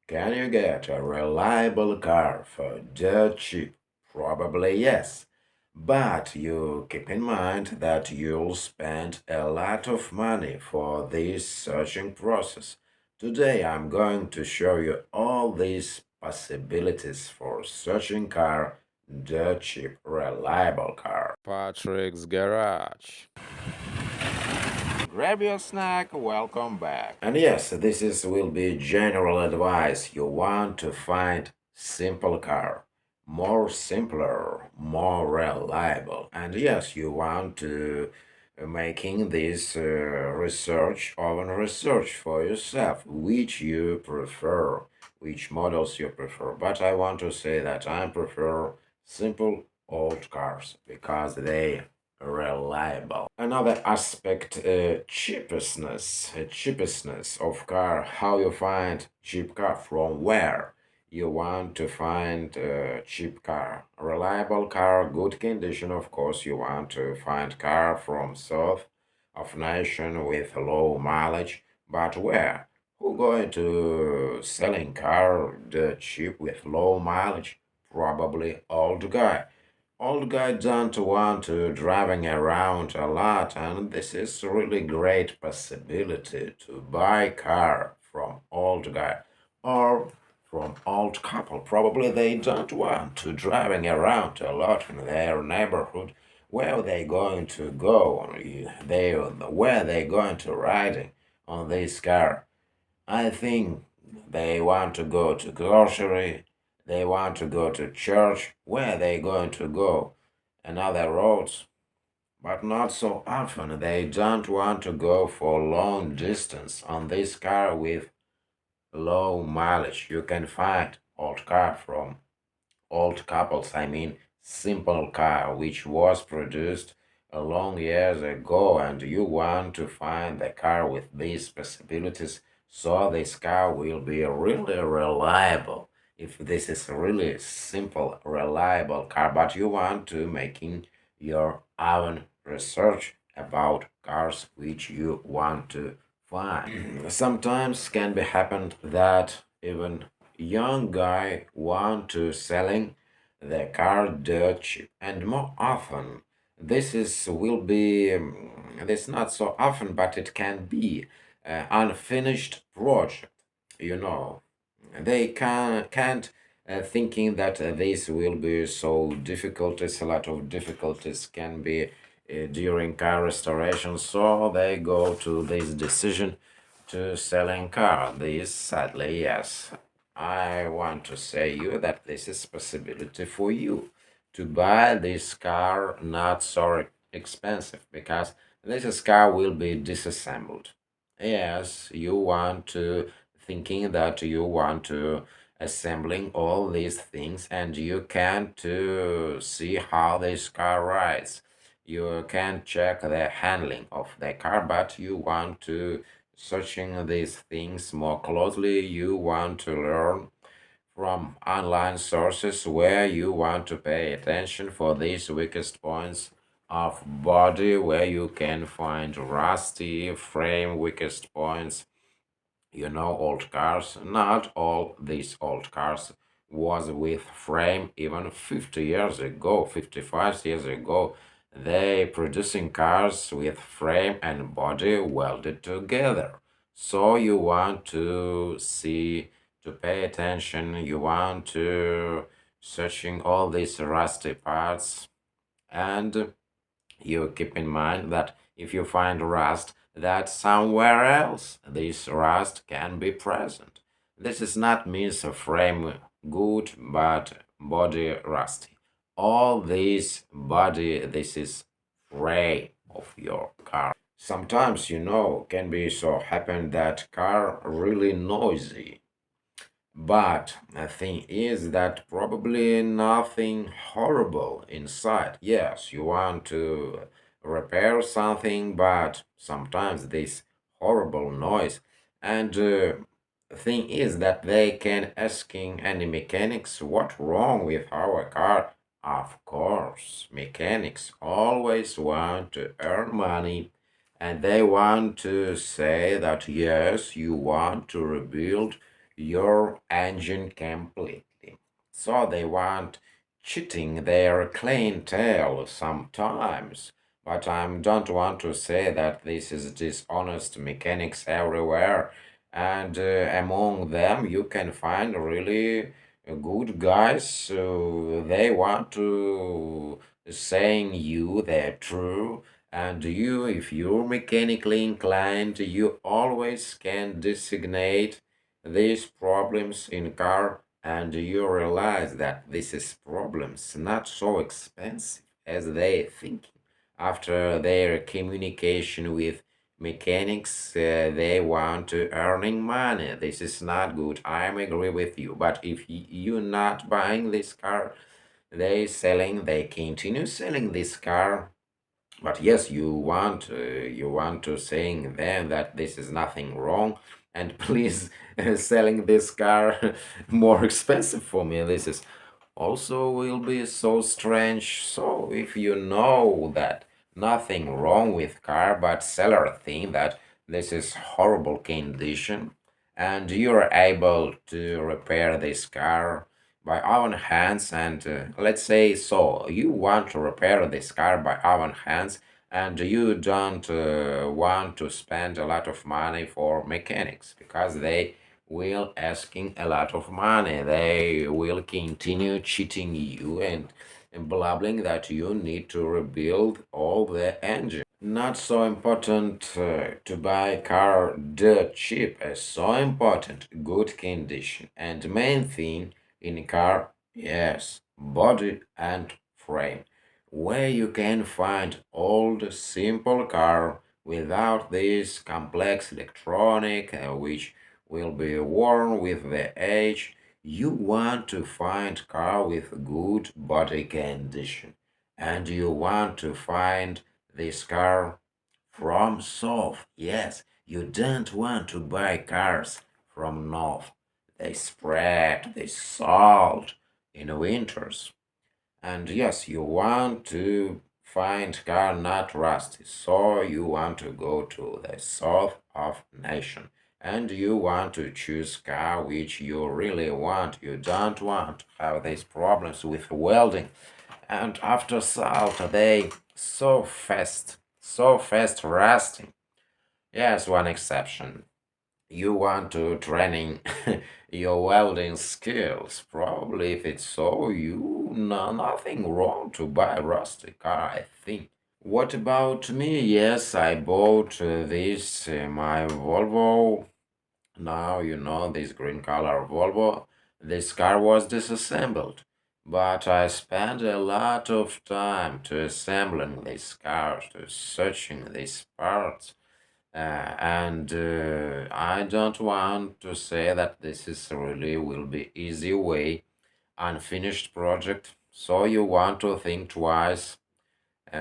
Can you get a reliable car for dirt cheap? Probably yes. But you keep in mind that you'll spend a lot of money for this searching process. Today I'm going to show you all these possibilities for searching car, dirt cheap, reliable car. Patrick's Garage. Grab your snack, welcome back. And yes, this is will be general advice. You want to find simple car, more simpler, more reliable. And yes, you want to making this research own research for yourself, which you prefer, which models you prefer. But I want to say that I prefer simple old cars because they reliable. Another aspect, cheapestness of car. How you find cheap car from where? You want to find a cheap car, reliable car, good condition. Of course, you want to find car from south of nation with low mileage. But where? Who going to selling car the cheap with low mileage? Probably old guy. Old guy don't want to driving around a lot, and this is really great possibility to buy car from old guy or from old couple. Probably they don't want to driving around a lot in their neighborhood. Where they going to go? Where they going to riding on this car? I think they want to go to grocery, they want to go to church, where they going to go, and other roads. But not so often. They don't want to go for long distance on this car with low mileage. You can find old car from old couples, I mean simple car which was produced a long years ago, and you want to find the car with these possibilities, so this car will be really reliable. If this is a really simple reliable car, but you want to making your own research about cars which you want to find. Sometimes can be happened that even young guy want to selling the car dirt cheap, and more often this is will be this not so often, but it can be unfinished project. You know, they can't thinking that this will be so difficulties. A lot of difficulties can be during car restoration, so they go to this decision to selling car. This sadly, yes, I want to say you that this is possibility for you to buy this car not so expensive, because this car will be disassembled. Yes, you want to thinking that you want to assembling all these things, and you can to see how this car rides. You can check the handling of the car, but you want to searching these things more closely. You want to learn from online sources where you want to pay attention for these weakest points of body, where you can find rusty frame weakest points. You know, old cars, not all these old cars was with frame even 50 years ago, 55 years ago. They producing cars with frame and body welded together. So you want to see, to pay attention, you want to searching all these rusty parts, and you keep in mind that if you find rust, that somewhere else this rust can be present. This is not means a frame good, but body rusty. All this body, this is frame of your car. Sometimes, can be so happen that car really noisy, but the thing is that probably nothing horrible inside. Yes, you want to repair something, but sometimes this horrible noise. And thing is that they can asking any mechanics what wrong with our car. Of course, mechanics always want to earn money, and they want to say that yes, you want to rebuild your engine completely. So they want cheating their clientele sometimes. But I don't want to say that this is dishonest mechanics everywhere. And among them, you can find really good guys. They want to saying you they're true, and you, if you're mechanically inclined, you always can designate these problems in car, and you realize that this is problems not so expensive as they think. After their communication with mechanics, they want to earning money. This is not good. I agree with you. But if you're not buying this car, they continue selling this car. But yes, you want to saying them that this is nothing wrong, and please selling this car more expensive for me. This is also will be so strange. So if you know that nothing wrong with car, but seller think that this is horrible condition, and you're able to repair this car by own hands, and let's say so you want to repair this car by own hands, and you don't want to spend a lot of money for mechanics because they will asking a lot of money. They will continue cheating you and blabbing that you need to rebuild all the engine. Not so important to buy car dirt cheap, as so important good condition. And main thing in car, yes, body and frame, where you can find old simple car without this complex electronic which will be worn with the age. You want to find car with good body condition, and you want to find this car from south. Yes, you don't want to buy cars from north. They spread the salt in winters. And yes, you want to find car not rusty, so you want to go to the south of nation. And you want to choose car which you really want. You don't want to have these problems with welding. And after salt, they so fast rusting. Yes, one exception. You want to training your welding skills. Probably if it's so, you no nothing wrong to buy a rusty car, I think. What about me? Yes, I bought this my Volvo. Now you know this green color Volvo. This car was disassembled, but I spent a lot of time to assembling this car, to searching these parts, and I don't want to say that this is really will be easy way, unfinished project. So you want to think twice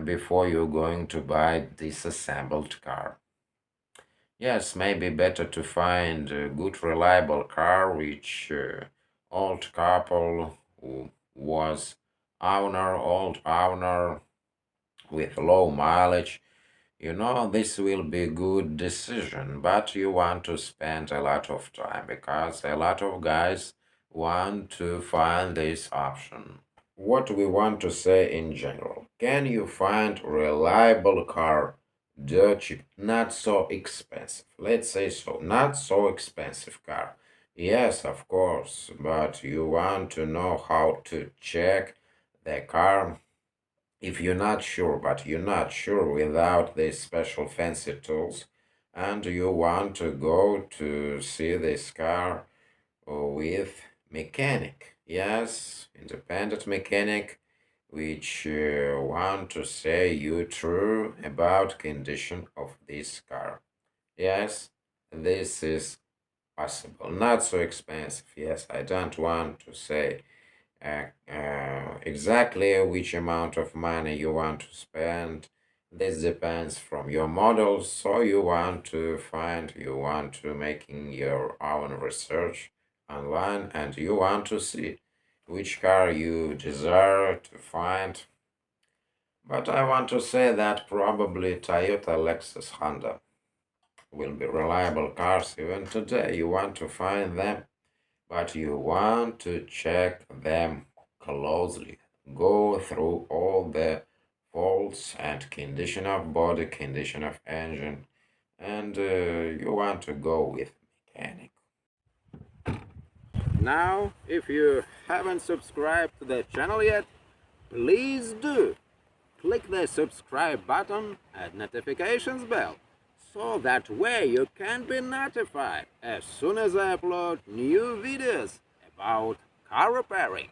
before you're going to buy disassembled car. Yes, maybe better to find a good reliable car which old couple who was old owner with low mileage. You know, this will be good decision, but you want to spend a lot of time because a lot of guys want to find this option. What we want to say in general, can you find reliable car dirt cheap, not so expensive? Let's say so, not so expensive car. Yes, of course, but you want to know how to check the car if you're not sure, but you're not sure without these special fancy tools, and you want to go to see this car with mechanic. Yes, independent mechanic, which want to say you true about condition of this car. Yes, this is possible. Not so expensive. Yes, I don't want to say exactly which amount of money you want to spend. This depends from your models. So you want to making your own research online, and you want to see which car you desire to find. But I want to say that probably Toyota, Lexus, Honda will be reliable cars even today. You want to find them but you want to check them closely. Go through all the faults and condition of body, condition of engine, and you want to go with mechanic. Now, if you haven't subscribed to the channel yet, please do. Click the subscribe button and notifications bell so that way you can be notified as soon as I upload new videos about car repairing.